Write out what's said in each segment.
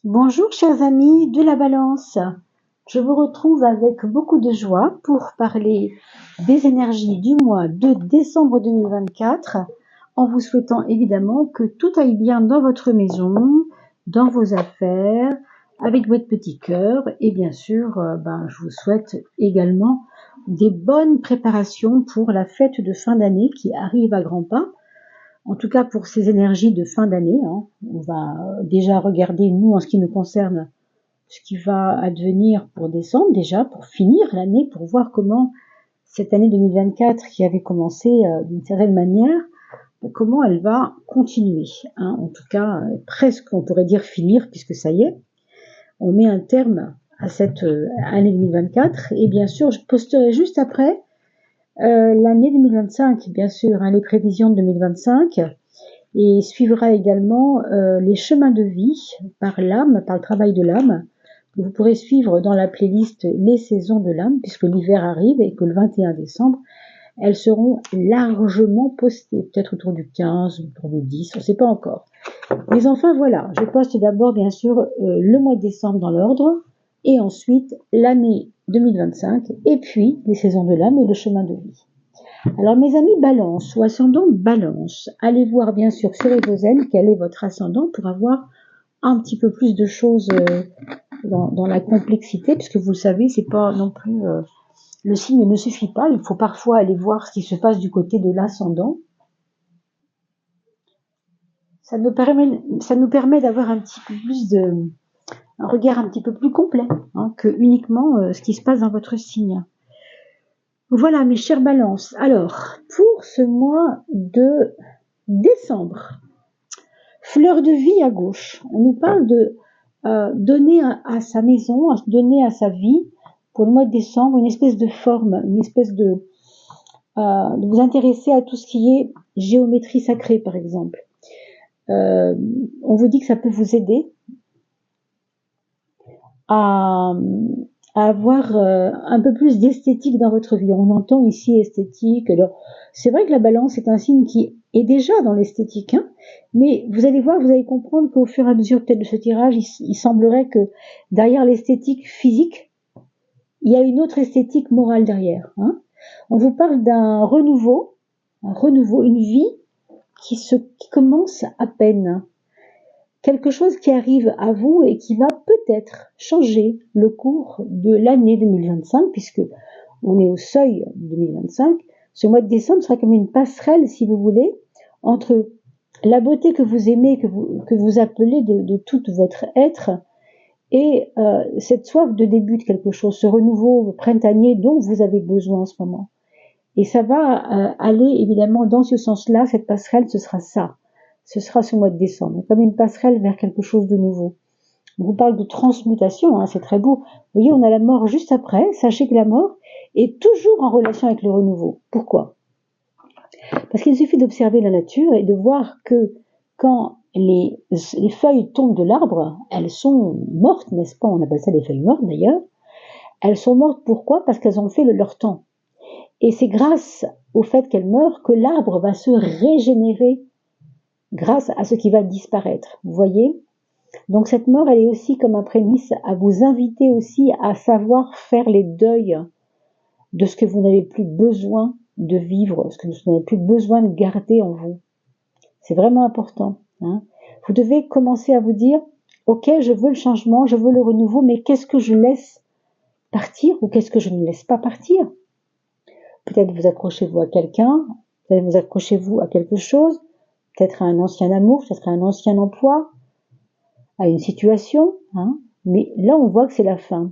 Bonjour chers amis de la Balance, je vous retrouve avec beaucoup de joie pour parler des énergies du mois de décembre 2024 en vous souhaitant évidemment que tout aille bien dans votre maison, dans vos affaires, avec votre petit cœur et bien sûr je vous souhaite également des bonnes préparations pour la fête de fin d'année qui arrive à grands pas. En tout cas, pour ces énergies de fin d'année, on va déjà regarder, nous, en ce qui nous concerne, ce qui va advenir pour décembre, déjà, pour finir l'année, pour voir comment cette année 2024, qui avait commencé d'une certaine manière, comment elle va continuer. En tout cas, presque, on pourrait dire finir, puisque ça y est, on met un terme à cette année 2024. Et bien sûr, je posterai juste après l'année 2025, bien sûr, les prévisions de 2025, et suivra également les chemins de vie par l'âme, par le travail de l'âme, que vous pourrez suivre dans la playlist Les saisons de l'âme, puisque l'hiver arrive et que le 21 décembre, elles seront largement postées, peut-être autour du 15, autour du 10, on ne sait pas encore. Mais enfin voilà, je poste d'abord bien sûr le mois de décembre dans l'ordre, et ensuite l'année 2025, et puis les saisons de l'âme et le chemin de vie. Alors mes amis Balance ou ascendant Balance, allez voir bien sûr sur Evozen quel est votre ascendant pour avoir un petit peu plus de choses dans la complexité, puisque vous le savez, c'est pas non plus le signe ne suffit pas, il faut parfois aller voir ce qui se passe du côté de l'ascendant. Ça nous permet d'avoir un petit peu plus un regard un petit peu plus complet que uniquement ce qui se passe dans votre signe. Voilà mes chers balances. Alors, pour ce mois de décembre, fleur de vie à gauche. On nous parle de donner à sa maison, donner à sa vie, pour le mois de décembre, une espèce de forme, une espèce de vous intéresser à tout ce qui est géométrie sacrée, par exemple. On vous dit que ça peut vous aider à avoir un peu plus d'esthétique dans votre vie. On entend ici esthétique. Alors, c'est vrai que la balance est un signe qui est déjà dans l'esthétique, mais vous allez voir, vous allez comprendre qu'au fur et à mesure peut-être de ce tirage, il semblerait que derrière l'esthétique physique, il y a une autre esthétique morale derrière. On vous parle d'un renouveau, une vie qui commence à peine. Quelque chose qui arrive à vous et qui va peut-être changer le cours de l'année 2025, puisque on est au seuil 2025. Ce mois de décembre sera comme une passerelle, si vous voulez, entre la beauté que vous aimez, que vous appelez de tout votre être, et cette soif de début de quelque chose, ce renouveau printanier dont vous avez besoin en ce moment. Et ça va aller évidemment dans ce sens-là, cette passerelle, ce sera ça. Ce sera ce mois de décembre, comme une passerelle vers quelque chose de nouveau. On vous parle de transmutation, c'est très beau. Vous voyez, on a la mort juste après. Sachez que la mort est toujours en relation avec le renouveau. Pourquoi ? Parce qu'il suffit d'observer la nature et de voir que quand les feuilles tombent de l'arbre, elles sont mortes, n'est-ce pas ? On appelle ça des feuilles mortes d'ailleurs. Elles sont mortes pourquoi ? Parce qu'elles ont fait leur temps. Et c'est grâce au fait qu'elles meurent que l'arbre va se régénérer grâce à ce qui va disparaître. Vous voyez ? Donc cette mort, elle est aussi comme un prémisse à vous inviter aussi à savoir faire les deuils de ce que vous n'avez plus besoin de vivre, ce que vous n'avez plus besoin de garder en vous. C'est vraiment important. Vous devez commencer à vous dire, ok, je veux le changement, je veux le renouveau, mais qu'est-ce que je laisse partir ou qu'est-ce que je ne laisse pas partir ? Peut-être vous accrochez-vous à quelqu'un, peut-être vous accrochez-vous à quelque chose, peut-être à un ancien amour, peut-être à un ancien emploi, à une situation, mais là on voit que c'est la fin.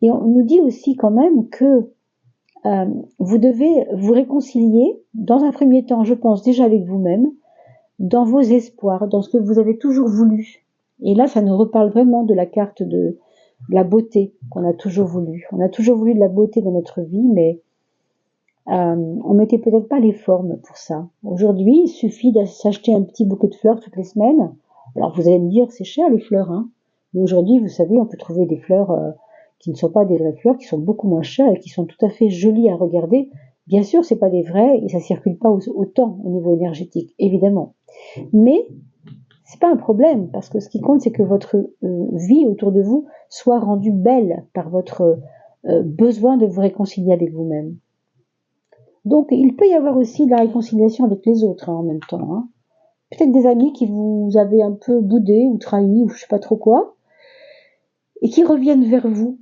Et on nous dit aussi quand même que vous devez vous réconcilier, dans un premier temps, je pense, déjà avec vous-même, dans vos espoirs, dans ce que vous avez toujours voulu. Et là, ça nous reparle vraiment de la carte de la beauté qu'on a toujours voulu. On a toujours voulu de la beauté dans notre vie, mais on mettait peut-être pas les formes pour ça. Aujourd'hui, il suffit de s'acheter un petit bouquet de fleurs toutes les semaines. Alors vous allez me dire, c'est cher les fleurs, mais aujourd'hui, vous savez, on peut trouver des fleurs qui ne sont pas des vraies fleurs, qui sont beaucoup moins chères et qui sont tout à fait jolies à regarder. Bien sûr, c'est pas des vraies et ça circule pas autant au niveau énergétique, évidemment. Mais c'est pas un problème, parce que ce qui compte, c'est que votre vie autour de vous soit rendue belle par votre besoin de vous réconcilier avec vous-même. Donc, il peut y avoir aussi de la réconciliation avec les autres en même temps. Hein. Peut-être des amis qui vous avez un peu boudé ou trahi ou je sais pas trop quoi, et qui reviennent vers vous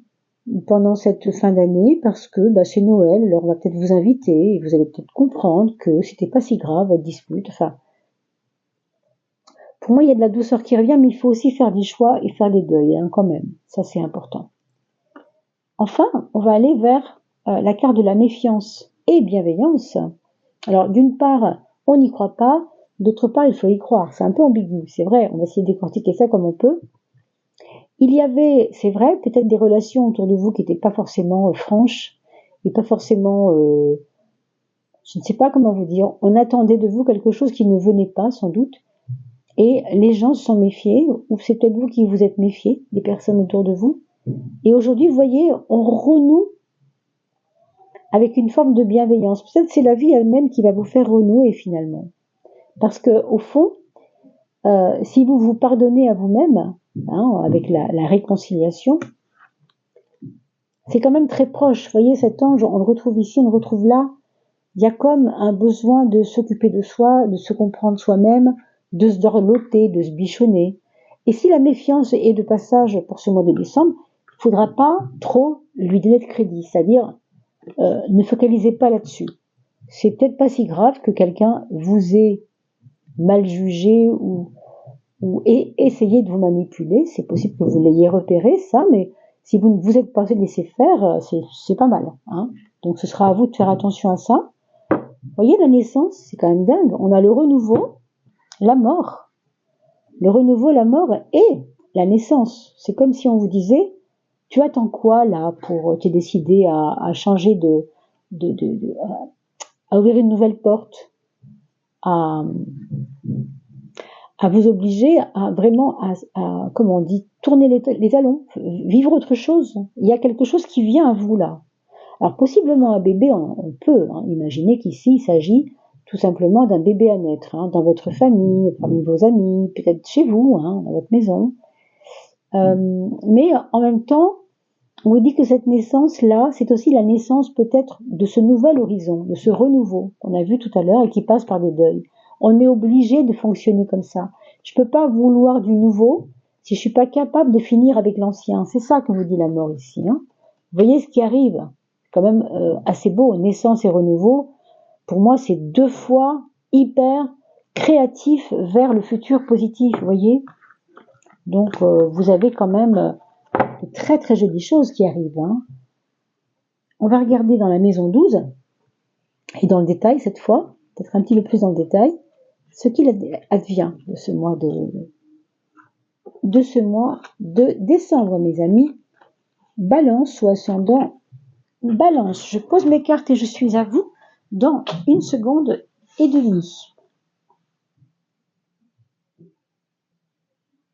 pendant cette fin d'année parce que c'est Noël, alors on va peut-être vous inviter et vous allez peut-être comprendre que c'était pas si grave votre dispute. Enfin, pour moi, il y a de la douceur qui revient, mais il faut aussi faire des choix et faire des deuils, hein, quand même. Ça, c'est important. Enfin, on va aller vers la carte de la méfiance et bienveillance. Alors, d'une part, on n'y croit pas, d'autre part, il faut y croire. C'est un peu ambigu, c'est vrai, on va essayer de décortiquer ça comme on peut. Il y avait, c'est vrai, peut-être des relations autour de vous qui n'étaient pas forcément franches, et pas forcément, je ne sais pas comment vous dire, on attendait de vous quelque chose qui ne venait pas, sans doute, et les gens se sont méfiés, ou c'est peut-être vous qui vous êtes méfiés des personnes autour de vous. Et aujourd'hui, vous voyez, on renoue avec une forme de bienveillance. Peut-être c'est la vie elle-même qui va vous faire renouer finalement. Parce que au fond, si vous vous pardonnez à vous-même, hein, avec la réconciliation, c'est quand même très proche. Vous voyez, cet ange, on le retrouve ici, on le retrouve là. Il y a comme un besoin de s'occuper de soi, de se comprendre soi-même, de se dorloter, de se bichonner. Et si la méfiance est de passage pour ce mois de décembre, il ne faudra pas trop lui donner de crédit. C'est-à-dire, ne focalisez pas là-dessus. C'est peut-être pas si grave que quelqu'un vous ait mal jugé ou essayé de vous manipuler. C'est possible que vous l'ayez repéré, ça, mais si vous ne vous êtes pas laissé faire, c'est pas mal. Hein. Donc ce sera à vous de faire attention à ça. Vous voyez, la naissance, c'est quand même dingue. On a le renouveau, la mort. Le renouveau, la mort et la naissance. C'est comme si on vous disait, tu attends quoi là pour te décider à changer à ouvrir une nouvelle porte, à vous obliger à vraiment, comment on dit, tourner les talons, vivre autre chose. Il y a quelque chose qui vient à vous là. Alors possiblement un bébé, on peut imaginer qu'ici il s'agit tout simplement d'un bébé à naître, hein, dans votre famille, parmi vos amis, peut-être chez vous, hein, dans votre maison. Mais en même temps, on vous dit que cette naissance-là, c'est aussi la naissance peut-être de ce nouvel horizon, de ce renouveau qu'on a vu tout à l'heure et qui passe par des deuils. On est obligé de fonctionner comme ça. Je peux pas vouloir du nouveau si je suis pas capable de finir avec l'ancien. C'est ça que vous dit la mort ici. Hein. Vous voyez ce qui arrive, quand même assez beau, naissance et renouveau. Pour moi, c'est 2 fois hyper créatif vers le futur positif, vous voyez. Donc, vous avez quand même de très très jolies choses qui arrivent. Hein. On va regarder dans la maison 12, et dans le détail cette fois, peut-être un petit peu plus dans le détail, ce qu'il advient de ce mois de décembre, mes amis. Balance ou ascendant Balance. Je pose mes cartes et je suis à vous dans 1 seconde et demie.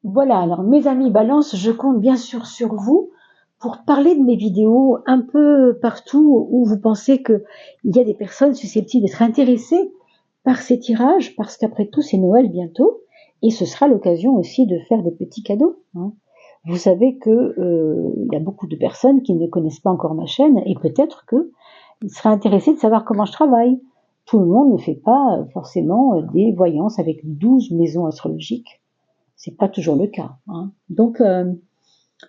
Voilà, alors mes amis Balance, je compte bien sûr sur vous pour parler de mes vidéos un peu partout où vous pensez qu'il y a des personnes susceptibles d'être intéressées par ces tirages, parce qu'après tout c'est Noël bientôt, et ce sera l'occasion aussi de faire des petits cadeaux. Hein. Vous savez que il y a beaucoup de personnes qui ne connaissent pas encore ma chaîne, et peut-être qu'ils seraient intéressés de savoir comment je travaille. Tout le monde ne fait pas forcément des voyances avec 12 maisons astrologiques. C'est pas toujours le cas. Hein. Donc,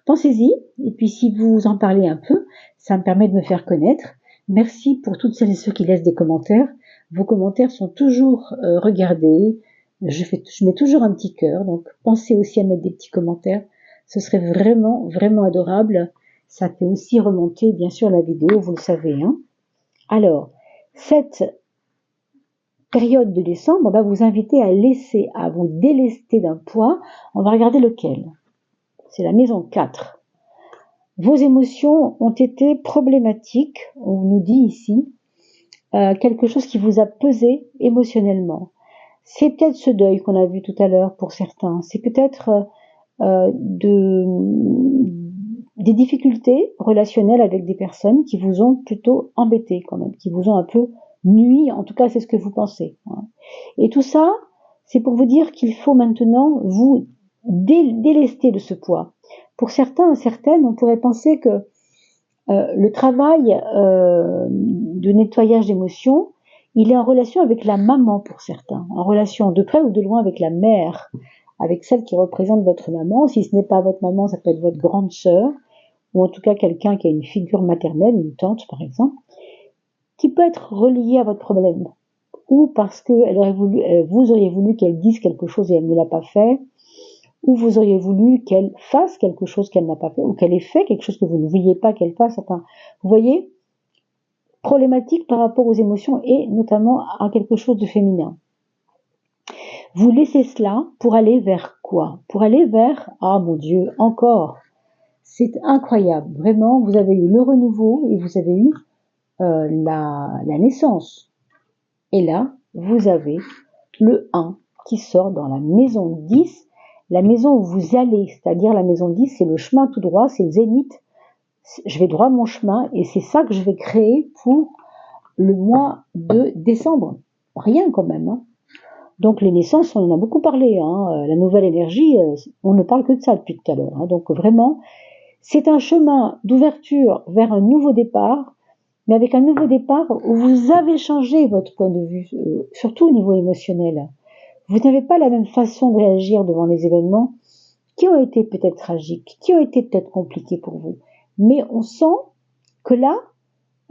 pensez-y, et puis si vous en parlez un peu, ça me permet de me faire connaître. Merci pour toutes celles et ceux qui laissent des commentaires. Vos commentaires sont toujours regardés. Je mets toujours un petit cœur, donc pensez aussi à mettre des petits commentaires. Ce serait vraiment, vraiment adorable. Ça fait aussi remonter, bien sûr, la vidéo, vous le savez. Hein. Alors, cette période de décembre, on va vous inviter à vous délester d'un poids. On va regarder lequel. C'est la maison 4. Vos émotions ont été problématiques, on nous dit ici, quelque chose qui vous a pesé émotionnellement. C'est peut-être ce deuil qu'on a vu tout à l'heure pour certains. C'est peut-être des difficultés relationnelles avec des personnes qui vous ont plutôt embêté quand même, qui vous ont un peu nuit, en tout cas c'est ce que vous pensez. Hein. Et tout ça, c'est pour vous dire qu'il faut maintenant vous délester de ce poids. Pour certains et certaines, on pourrait penser que le travail de nettoyage d'émotions, il est en relation avec la maman pour certains, en relation de près ou de loin avec la mère, avec celle qui représente votre maman. Si ce n'est pas votre maman, ça peut être votre grande sœur, ou en tout cas quelqu'un qui a une figure maternelle, une tante par exemple, qui peut être reliée à votre problème, ou parce que vous auriez voulu qu'elle dise quelque chose et elle ne l'a pas fait, ou vous auriez voulu qu'elle fasse quelque chose qu'elle n'a pas fait, ou qu'elle ait fait quelque chose que vous ne vouliez pas qu'elle fasse. Enfin, vous voyez, problématique par rapport aux émotions et notamment à quelque chose de féminin. Vous laissez cela pour aller vers quoi? Pour aller vers, ah mon Dieu, encore, c'est incroyable, vraiment, vous avez eu le renouveau et vous avez eu la naissance. Et là, vous avez le 1 qui sort dans la maison 10, la maison où vous allez, c'est-à-dire la maison 10, c'est le chemin tout droit, c'est le zénith, je vais droit mon chemin et c'est ça que je vais créer pour le mois de décembre. Rien quand même. Hein. Donc les naissances, on en a beaucoup parlé. Hein. La nouvelle énergie, on ne parle que de ça depuis tout à l'heure. Hein. Donc vraiment, c'est un chemin d'ouverture vers un nouveau départ, mais avec un nouveau départ où vous avez changé votre point de vue, surtout au niveau émotionnel. Vous n'avez pas la même façon de réagir devant les événements qui ont été peut-être tragiques, qui ont été peut-être compliqués pour vous. Mais on sent que là,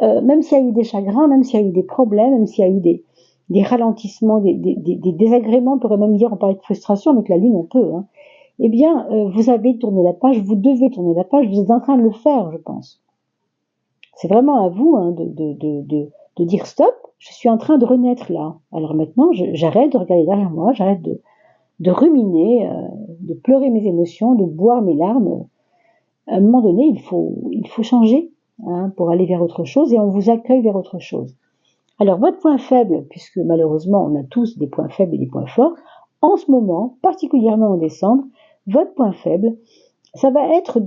même s'il y a eu des chagrins, même s'il y a eu des problèmes, même s'il y a eu des ralentissements, des désagréments, on pourrait même dire, on parlait de frustration, avec la lune on peut, hein. Eh bien, vous avez tourné la page, vous devez tourner la page, vous êtes en train de le faire, je pense. C'est vraiment à vous hein, de dire stop, je suis en train de renaître là. Alors maintenant, j'arrête de regarder derrière moi, j'arrête de ruminer, de pleurer mes émotions, de boire mes larmes. À un moment donné, il faut changer hein, pour aller vers autre chose et on vous accueille vers autre chose. Alors votre point faible, puisque malheureusement on a tous des points faibles et des points forts, en ce moment, particulièrement en décembre, votre point faible, ça va être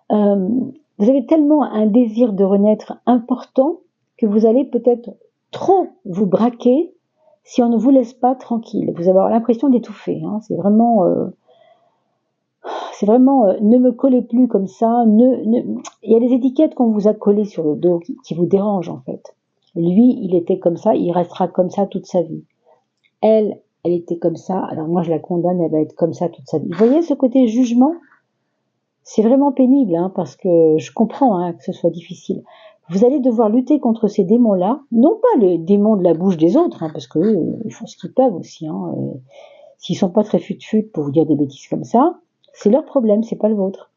vous avez tellement un désir de renaître important que vous allez peut-être trop vous braquer si on ne vous laisse pas tranquille. Vous allez avoir l'impression d'étouffer. Hein. C'est vraiment, ne me collez plus comme ça. Il y a des étiquettes qu'on vous a collées sur le dos qui vous dérangent en fait. Lui, il était comme ça, il restera comme ça toute sa vie. Elle était comme ça. Alors moi, je la condamne, elle va être comme ça toute sa vie. Vous voyez ce côté jugement? C'est vraiment pénible, hein, parce que je comprends hein, que ce soit difficile. Vous allez devoir lutter contre ces démons-là, non pas les démons de la bouche des autres, hein, parce que ils font ce qu'ils peuvent aussi. Hein, s'ils sont pas très fut-fut pour vous dire des bêtises comme ça, c'est leur problème, c'est pas le vôtre.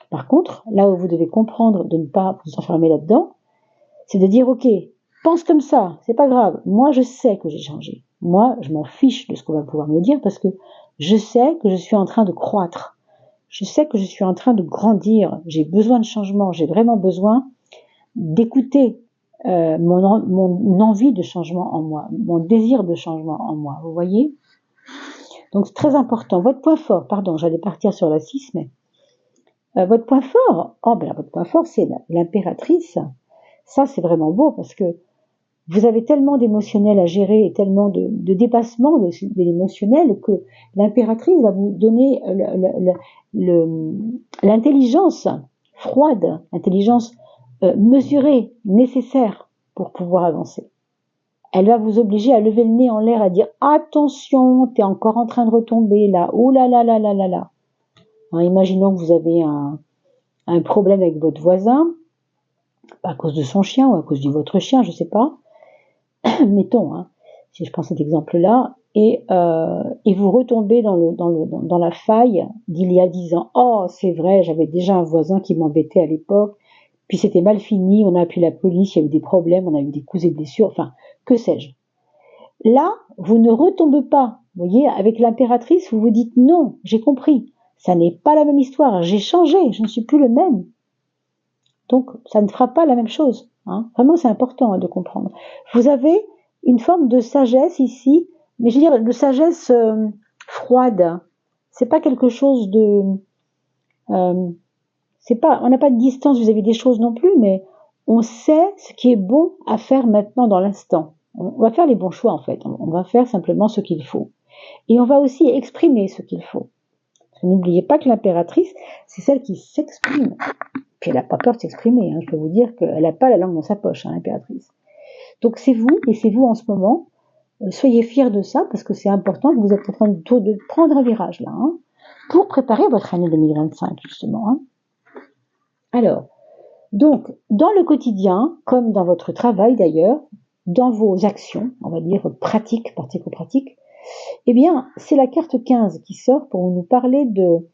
Par contre, là où vous devez comprendre de ne pas vous enfermer là-dedans, c'est de dire ok, pense comme ça, c'est pas grave. Moi, je sais que j'ai changé. Moi, je m'en fiche de ce qu'on va pouvoir me dire parce que je sais que je suis en train de croître. Je sais que je suis en train de grandir, j'ai besoin de changement, j'ai vraiment besoin d'écouter mon envie de changement en moi, mon désir de changement en moi, vous voyez? Donc c'est très important. Votre point fort, pardon, j'allais partir sur la 6, mais votre point fort, votre point fort c'est l'impératrice. Ça c'est vraiment beau parce que vous avez tellement d'émotionnel à gérer et tellement de dépassement de l'émotionnel que l'impératrice va vous donner l'intelligence froide, l'intelligence mesurée, nécessaire pour pouvoir avancer. Elle va vous obliger à lever le nez en l'air, à dire attention, t'es encore en train de retomber là, oh là là là là là là. Alors, imaginons que vous avez un problème avec votre voisin, à cause de son chien ou à cause de votre chien, je sais pas. Mettons, hein, si je prends cet exemple-là, et vous retombez dans la faille d'il y a 10 ans. Oh, c'est vrai, j'avais déjà un voisin qui m'embêtait à l'époque, puis c'était mal fini, on a appelé la police, il y a eu des problèmes, on a eu des coups et blessures, enfin, que sais-je. Là, vous ne retombez pas, vous voyez, avec l'impératrice, vous vous dites non, j'ai compris, ça n'est pas la même histoire, j'ai changé, je ne suis plus le même. Donc, ça ne fera pas la même chose. Hein. Vraiment, c'est important hein, de comprendre. Vous avez une forme de sagesse ici, mais je veux dire, de sagesse froide. C'est pas quelque chose de... on n'a pas de distance vis-à-vis des choses non plus, mais on sait ce qui est bon à faire maintenant dans l'instant. On va faire les bons choix en fait. On va faire simplement ce qu'il faut. Et on va aussi exprimer ce qu'il faut. N'oubliez pas que l'impératrice, c'est celle qui s'exprime. Puis elle n'a pas peur de s'exprimer. Hein. Je peux vous dire qu'elle n'a pas la langue dans sa poche, hein, l'impératrice. Donc c'est vous, et c'est vous en ce moment. Soyez fiers de ça, parce que c'est important que vous êtes en train de prendre un virage là, hein, pour préparer votre année 2025, justement. Hein. Alors, donc, dans le quotidien, comme dans votre travail d'ailleurs, dans vos actions, on va dire pratico-pratiques, eh bien, c'est la carte 15 qui sort pour nous parler de...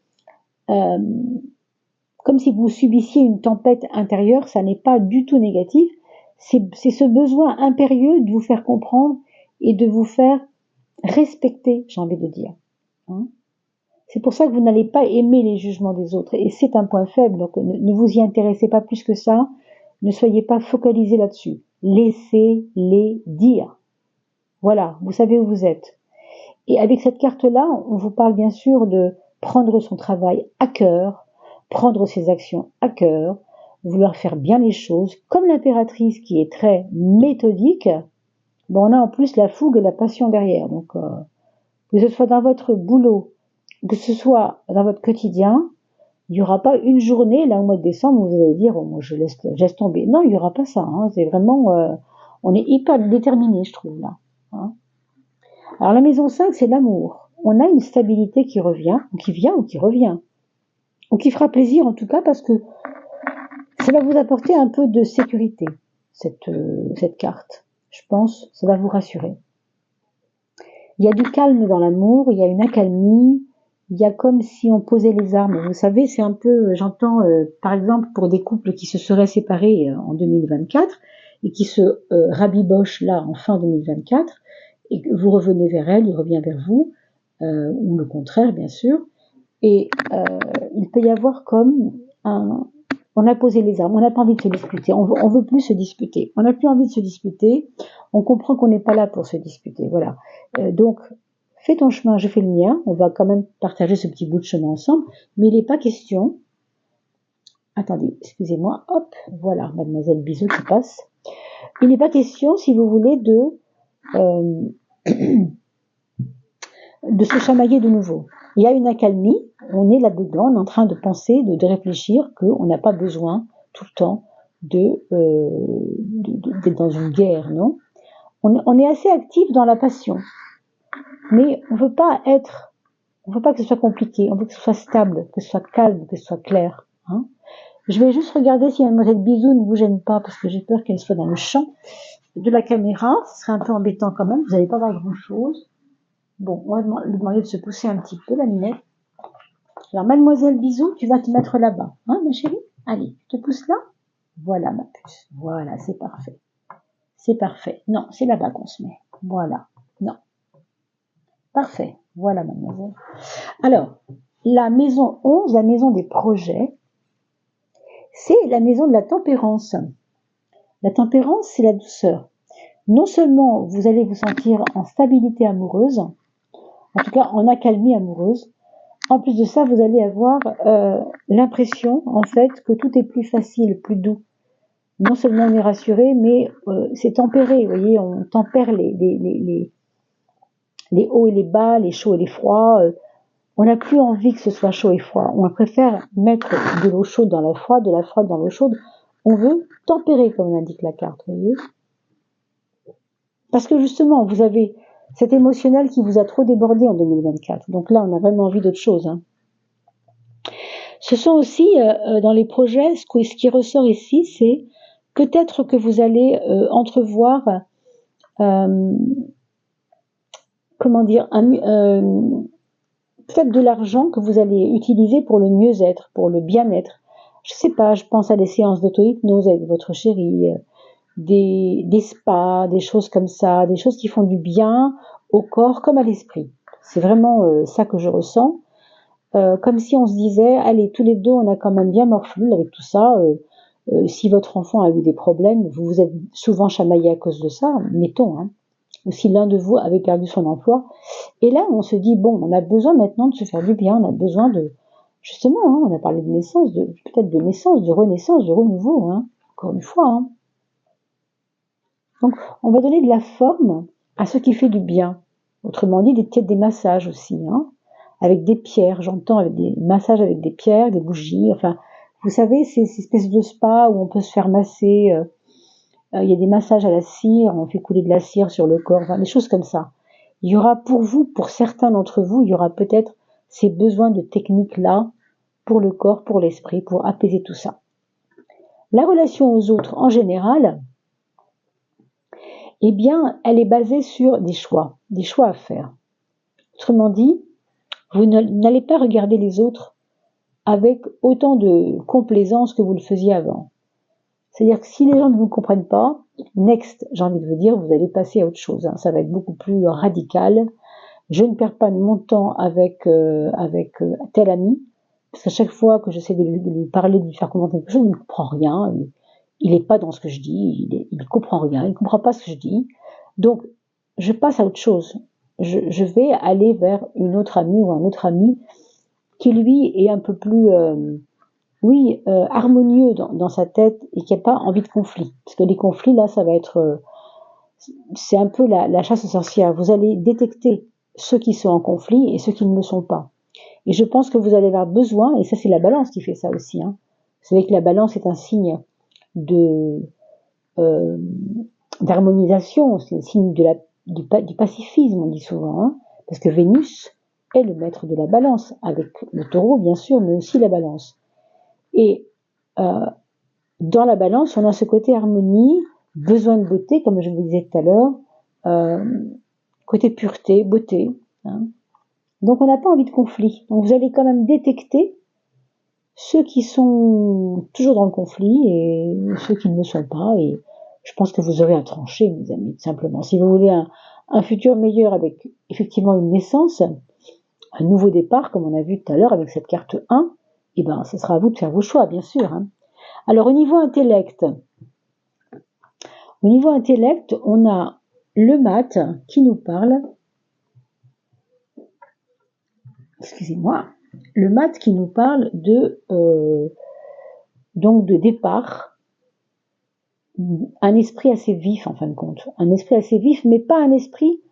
comme si vous subissiez une tempête intérieure, ça n'est pas du tout négatif, c'est ce besoin impérieux de vous faire comprendre et de vous faire respecter, j'ai envie de dire. Hein. C'est pour ça que vous n'allez pas aimer les jugements des autres, et c'est un point faible, donc ne vous y intéressez pas plus que ça, ne soyez pas focalisés là-dessus. Laissez-les dire. Voilà, vous savez où vous êtes. Et avec cette carte-là, on vous parle bien sûr de prendre son travail à cœur, prendre ses actions à cœur, vouloir faire bien les choses, comme l'impératrice qui est très méthodique, on a en plus la fougue et la passion derrière. Donc, que ce soit dans votre boulot, que ce soit dans votre quotidien, il n'y aura pas une journée, là, au mois de décembre, où vous allez dire, oh, moi, je laisse tomber. Non, il n'y aura pas ça. Hein. C'est vraiment, on est hyper déterminé, je trouve, là. Hein. Alors, la maison 5, c'est l'amour. On a une stabilité qui revient, ou qui vient, ou qui revient. Ou qui fera plaisir, en tout cas, parce que ça va vous apporter un peu de sécurité, cette carte. Je pense, ça va vous rassurer. Il y a du calme dans l'amour, il y a une accalmie, il y a comme si on posait les armes. Vous savez, c'est un peu, j'entends, par exemple, pour des couples qui se seraient séparés en 2024 et qui se rabibochent là en fin 2024, et que vous revenez vers elle, il revient vers vous, ou le contraire, bien sûr. Et il peut y avoir comme on a posé les armes, on n'a pas envie de se disputer, on veut plus se disputer, on n'a plus envie de se disputer, on comprend qu'on n'est pas là pour se disputer, voilà. Donc, fais ton chemin, je fais le mien, on va quand même partager ce petit bout de chemin ensemble, mais il n'est pas question, attendez, excusez-moi, hop, voilà, mademoiselle Bisou qui passe, il n'est pas question, si vous voulez, de se chamailler de nouveau. Il y a une accalmie, on est là-dedans, on est en train de penser, de réfléchir qu'on n'a pas besoin tout le temps d'être dans une guerre, non ? On est assez actif dans la passion, mais on veut pas que ce soit compliqué, on veut que ce soit stable, que ce soit calme, que ce soit clair. Hein. Je vais juste regarder si mademoiselle Bisou ne vous gêne pas, parce que j'ai peur qu'elle soit dans le champ de la caméra, ce serait un peu embêtant quand même, vous n'allez pas voir grand-chose. Bon, on va lui demander de se pousser un petit peu, la minette. Alors, mademoiselle Bisou, tu vas te mettre là-bas, hein, ma chérie? Allez, tu te pousses là? Voilà, ma puce. Voilà, c'est parfait. C'est parfait. Non, c'est là-bas qu'on se met. Voilà. Non. Parfait. Voilà, mademoiselle. Alors, la maison 11, la maison des projets, c'est la maison de la tempérance. La tempérance, c'est la douceur. Non seulement vous allez vous sentir en stabilité amoureuse, en tout cas en accalmie amoureuse, en plus de ça, vous allez avoir l'impression, en fait, que tout est plus facile, plus doux. Non seulement on est rassuré, mais c'est tempéré, vous voyez, on tempère les hauts et les bas, les chauds et les froids. On n'a plus envie que ce soit chaud et froid. On préfère mettre de l'eau chaude dans la froide, de la froide dans l'eau chaude. On veut tempérer, comme l'indique la carte, vous voyez. Parce que justement, vous avez cet émotionnel qui vous a trop débordé en 2024. Donc là, on a vraiment envie d'autre chose. Hein. Ce sont aussi, dans les projets, ce qui ressort ici, c'est peut-être que vous allez entrevoir, comment dire, peut-être de l'argent que vous allez utiliser pour le mieux-être, pour le bien-être. Je sais pas, je pense à des séances d'auto-hypnose avec votre chérie, des spas, des choses comme ça, des choses qui font du bien au corps comme à l'esprit. C'est vraiment ça que je ressens. Comme si on se disait, allez, tous les deux, on a quand même bien morflé avec tout ça. Si votre enfant a eu des problèmes, vous vous êtes souvent chamaillé à cause de ça, mettons. Hein. Ou si l'un de vous avait perdu son emploi. Et là, on se dit, bon, on a besoin maintenant de se faire du bien, on a besoin de... Justement, hein, on a parlé de naissance, peut-être de naissance, de renaissance, de renouveau, hein, encore une fois. Hein. Donc, on va donner de la forme à ce qui fait du bien. Autrement dit, peut-être des massages aussi, hein, avec des pierres, j'entends, avec des massages avec des pierres, des bougies, enfin, vous savez, ces espèces de spa où on peut se faire masser, il y a des massages à la cire, on fait couler de la cire sur le corps, enfin, des choses comme ça. Il y aura pour vous, pour certains d'entre vous, il y aura peut-être ces besoins de techniques-là pour le corps, pour l'esprit, pour apaiser tout ça. La relation aux autres, en général, eh bien, elle est basée sur des choix à faire. Autrement dit, vous n'allez pas regarder les autres avec autant de complaisance que vous le faisiez avant. C'est-à-dire que si les gens ne vous comprennent pas, next, j'ai envie de vous dire, vous allez passer à autre chose. Ça va être beaucoup plus radical. Je ne perds pas de mon temps avec tel ami, parce qu'à chaque fois que j'essaie de lui parler, de lui faire comprendre quelque chose, il ne comprend rien. Il n'est pas dans ce que je dis, il ne comprend rien, il ne comprend pas ce que je dis. Donc, je passe à autre chose. Je vais aller vers une autre amie ou un autre ami qui, lui, est un peu plus... harmonieux dans sa tête et qui n'a pas envie de conflit. Parce que les conflits, là, ça va être... c'est un peu la chasse aux sorcières. Vous allez détecter ceux qui sont en conflit et ceux qui ne le sont pas. Et je pense que vous allez avoir besoin, et ça c'est la balance qui fait ça aussi, hein. Vous savez que la balance est un signe d'harmonisation, c'est un signe du pacifisme, on dit souvent, hein, parce que Vénus est le maître de la balance, avec le taureau bien sûr, mais aussi la balance. Et dans la balance, on a ce côté harmonie, besoin de beauté, comme je vous disais tout à l'heure, côté pureté, beauté, hein. Donc on n'a pas envie de conflit. Donc vous allez quand même détecter ceux qui sont toujours dans le conflit et ceux qui ne le sont pas. Et je pense que vous aurez à trancher, mes amis, simplement. Si vous voulez un futur meilleur avec effectivement une naissance, un nouveau départ, comme on a vu tout à l'heure avec cette carte 1, eh ben, ce sera à vous de faire vos choix, bien sûr, hein. Alors, au niveau intellect, on a le mat qui nous parle. Excusez-moi. Le mat qui nous parle donc de départ, un esprit assez vif en fin de compte, un esprit assez vif, mais pas un esprit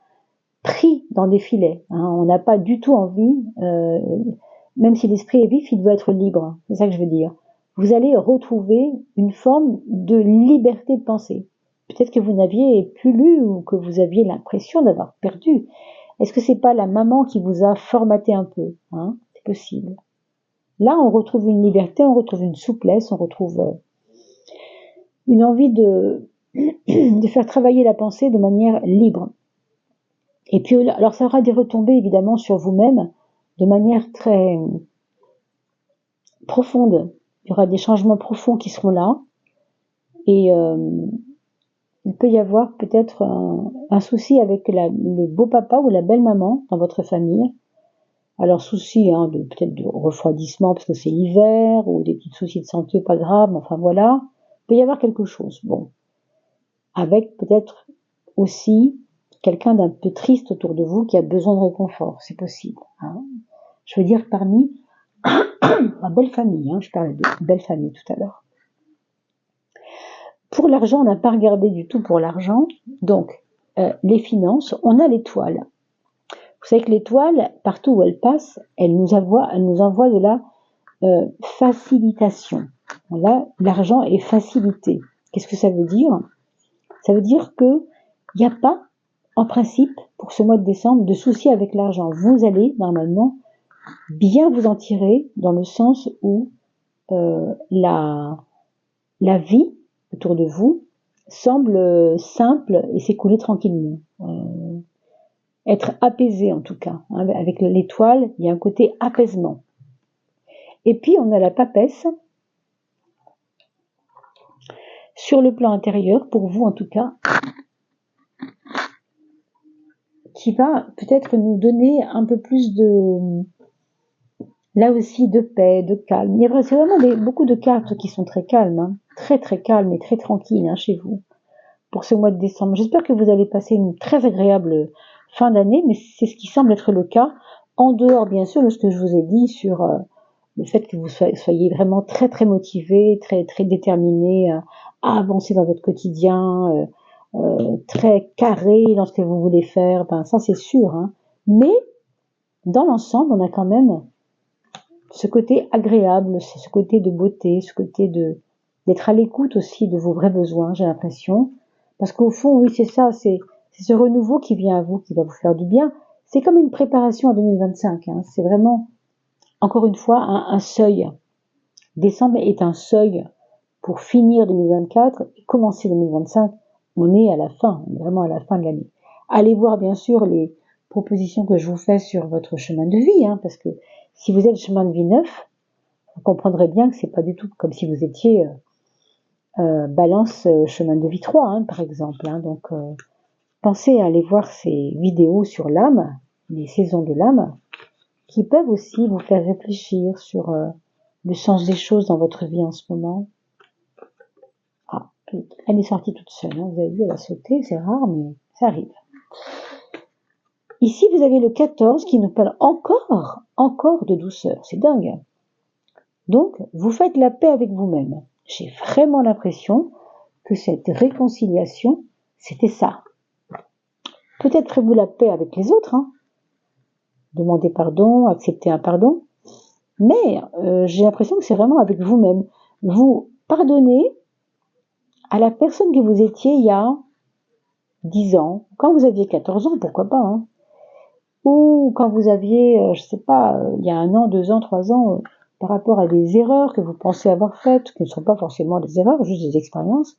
pris dans des filets, hein. On n'a pas du tout envie, même si l'esprit est vif, il doit être libre, c'est ça que je veux dire. Vous allez retrouver une forme de liberté de pensée. Peut-être que vous n'aviez plus lu ou que vous aviez l'impression d'avoir perdu. Est-ce que c'est pas la maman qui vous a formaté un peu, hein? C'est possible. Là, on retrouve une liberté, on retrouve une souplesse, on retrouve une envie de faire travailler la pensée de manière libre. Et puis, alors ça aura des retombées évidemment sur vous-même de manière très profonde. Il y aura des changements profonds qui seront là. Et il peut y avoir peut-être un souci avec le beau papa ou la belle maman dans votre famille. Alors souci peut-être de refroidissement parce que c'est l'hiver, ou des petits soucis de santé, pas grave, enfin voilà. Il peut y avoir quelque chose. Bon. Avec peut-être aussi quelqu'un d'un peu triste autour de vous qui a besoin de réconfort. C'est possible, hein. Je veux dire parmi ma belle famille, hein, je parlais de belle famille tout à l'heure. Pour l'argent, on n'a pas regardé du tout pour l'argent. Donc, les finances, on a l'étoile. Vous savez que l'étoile, partout où elle passe, elle nous envoie de la facilitation. Là, l'argent est facilité. Qu'est-ce que ça veut dire? Ça veut dire que il n'y a pas, en principe, pour ce mois de décembre, de souci avec l'argent. Vous allez, normalement, bien vous en tirer, dans le sens où la vie autour de vous semble simple et s'écouler tranquillement. Être apaisé en tout cas. Hein. Avec l'étoile, il y a un côté apaisement. Et puis on a la papesse, sur le plan intérieur, pour vous en tout cas, qui va peut-être nous donner un peu plus là aussi de paix, de calme. Il y a vraiment beaucoup de cartes qui sont très calmes, hein. Très très calmes et très tranquilles, hein, chez vous, pour ce mois de décembre. J'espère que vous allez passer une très agréable fin d'année, mais c'est ce qui semble être le cas, en dehors bien sûr de ce que je vous ai dit sur le fait que vous soyez vraiment très très motivé, très très déterminé à avancer dans votre quotidien, très carré dans ce que vous voulez faire, ben ça c'est sûr, hein. Mais dans l'ensemble, on a quand même ce côté agréable, ce côté de beauté, ce côté d'être à l'écoute aussi de vos vrais besoins, j'ai l'impression. Parce qu'au fond, oui, c'est ça, c'est ce renouveau qui vient à vous, qui va vous faire du bien. C'est comme une préparation à 2025, hein. C'est vraiment, encore une fois, un seuil. Décembre est un seuil pour finir 2024 et commencer 2025. On est à la fin, on est vraiment à la fin de l'année. Allez voir bien sûr les propositions que je vous fais sur votre chemin de vie, hein, parce que si vous êtes chemin de vie neuf, vous comprendrez bien que c'est pas du tout comme si vous étiez balance chemin de vie 3, hein, par exemple. Hein. Donc pensez à aller voir ces vidéos sur l'âme, les saisons de l'âme, qui peuvent aussi vous faire réfléchir sur le sens des choses dans votre vie en ce moment. Ah, elle est sortie toute seule, hein. Vous avez vu, elle a sauté, c'est rare, mais ça arrive. Ici, vous avez le 14 qui nous parle encore de douceur. C'est dingue. Donc, vous faites la paix avec vous-même. J'ai vraiment l'impression que cette réconciliation, c'était ça. Peut-être ferez-vous la paix avec les autres, hein. Demandez pardon, acceptez un pardon. Mais j'ai l'impression que c'est vraiment avec vous-même. Vous pardonnez à la personne que vous étiez il y a 10 ans, quand vous aviez 14 ans, pourquoi pas, hein. Ou quand vous aviez, je sais pas, il y a 1 an, 2 ans, 3 ans, par rapport à des erreurs que vous pensez avoir faites, qui ne sont pas forcément des erreurs, juste des expériences,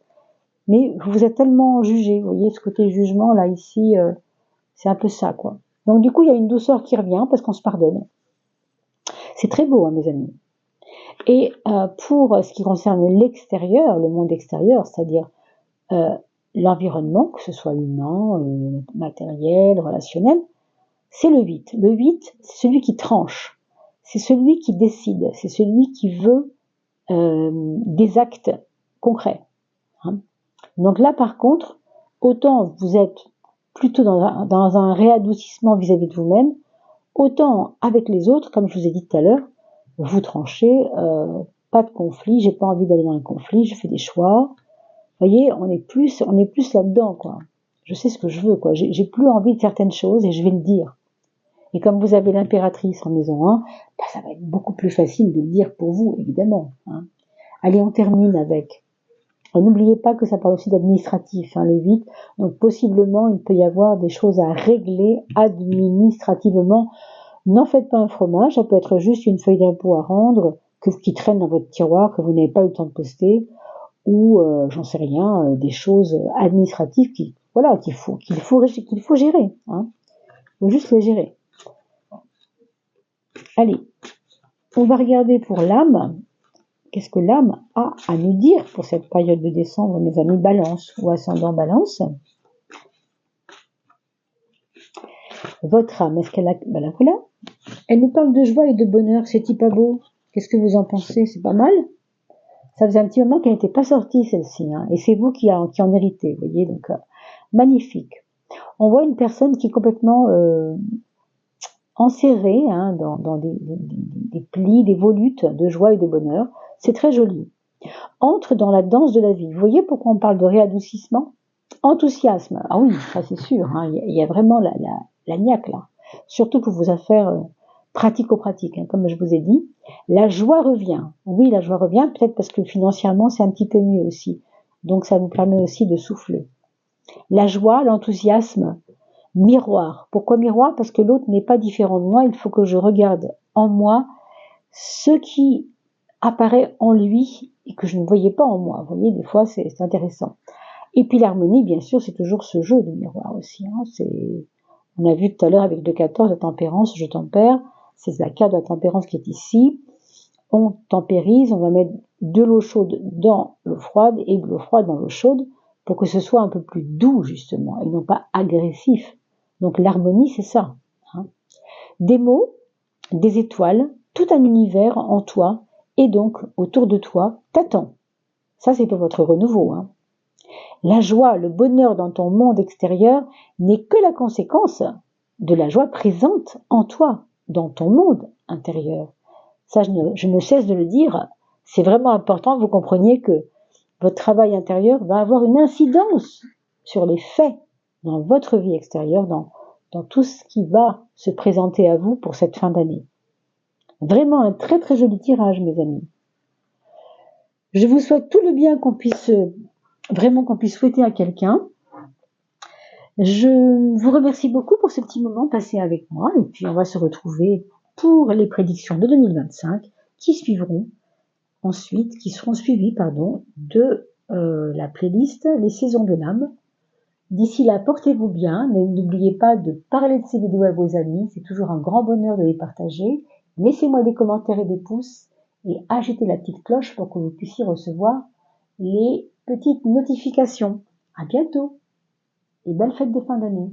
mais vous vous êtes tellement jugé, vous voyez, ce côté jugement, là, ici, c'est un peu ça, quoi. Donc du coup, il y a une douceur qui revient, parce qu'on se pardonne. C'est très beau, hein, mes amis. Et pour ce qui concerne l'extérieur, le monde extérieur, c'est-à-dire l'environnement, que ce soit humain, matériel, relationnel, c'est le 8. Le 8, c'est celui qui tranche, c'est celui qui décide, c'est celui qui veut des actes concrets. Hein. Donc là, par contre, autant vous êtes plutôt dans un réadoucissement vis-à-vis de vous-même, autant avec les autres, comme je vous ai dit tout à l'heure, vous tranchez, pas de conflit, j'ai pas envie d'aller dans le conflit, je fais des choix. Vous voyez, on est plus là-dedans, quoi. Je sais ce que je veux, quoi. J'ai plus envie de certaines choses et je vais le dire. Et comme vous avez l'impératrice en maison 1, bah, ça va être beaucoup plus facile de le dire pour vous, évidemment. Hein. Allez, on termine avec. N'oubliez pas que ça parle aussi d'administratif, hein, le 8. Donc possiblement, il peut y avoir des choses à régler administrativement. N'en faites pas un fromage, ça peut être juste une feuille d'impôt à rendre qui traîne dans votre tiroir, que vous n'avez pas eu le temps de poster, ou j'en sais rien, des choses administratives qu'il faut gérer. Hein. Il faut juste les gérer. Allez, on va regarder pour l'âme. Qu'est-ce que l'âme a à nous dire pour cette période de décembre, mes amis Balance ou ascendant Balance? Votre âme, est-ce qu'elle a... Ben voilà. Elle nous parle de joie et de bonheur, c'est pas beau? Qu'est-ce que vous en pensez? C'est pas mal? Ça faisait un petit moment qu'elle n'était pas sortie, celle-ci, hein, et c'est vous qui en héritez, vous voyez, donc magnifique. On voit une personne qui est complètement enserrée, hein, dans des plis, des volutes de joie et de bonheur. C'est très joli. Entre dans la danse de la vie. Vous voyez pourquoi on parle de réadoucissement? Enthousiasme. Ah oui, ça c'est sûr, hein, il y a vraiment la niaque là. Surtout pour vos affaires pratico-pratiques, hein, comme je vous ai dit. La joie revient. Oui, la joie revient, peut-être parce que financièrement c'est un petit peu mieux aussi. Donc ça vous permet aussi de souffler. La joie, l'enthousiasme, miroir. Pourquoi miroir? Parce que l'autre n'est pas différent de moi, il faut que je regarde en moi ce qui apparaît en lui et que je ne voyais pas en moi. Vous voyez, des fois c'est intéressant. Et puis l'harmonie, bien sûr, c'est toujours ce jeu de miroir aussi. Hein. On a vu tout à l'heure avec le 14, la tempérance, je tempère. C'est la carte de la tempérance qui est ici. On tempérise, on va mettre de l'eau chaude dans l'eau froide et de l'eau froide dans l'eau chaude pour que ce soit un peu plus doux, justement, et non pas agressif. Donc l'harmonie, c'est ça. Hein. Des mots, des étoiles, tout un univers en toi, et donc autour de toi, t'attend. Ça, c'est pour votre renouveau. Hein. La joie, le bonheur dans ton monde extérieur n'est que la conséquence de la joie présente en toi, dans ton monde intérieur. Ça, je ne cesse de le dire. C'est vraiment important que vous compreniez que votre travail intérieur va avoir une incidence sur les faits dans votre vie extérieure, dans tout ce qui va se présenter à vous pour cette fin d'année. Vraiment un très très joli tirage, mes amis. Je vous souhaite tout le bien qu'on puisse souhaiter à quelqu'un. Je vous remercie beaucoup pour ce petit moment passé avec moi et puis on va se retrouver pour les prédictions de 2025 qui seront suivies de la playlist Les Saisons de l'âme. D'ici là, portez-vous bien, mais n'oubliez pas de parler de ces vidéos à vos amis, c'est toujours un grand bonheur de les partager. Laissez-moi des commentaires et des pouces et agitez la petite cloche pour que vous puissiez recevoir les petites notifications. À bientôt et belle fête de fin d'année.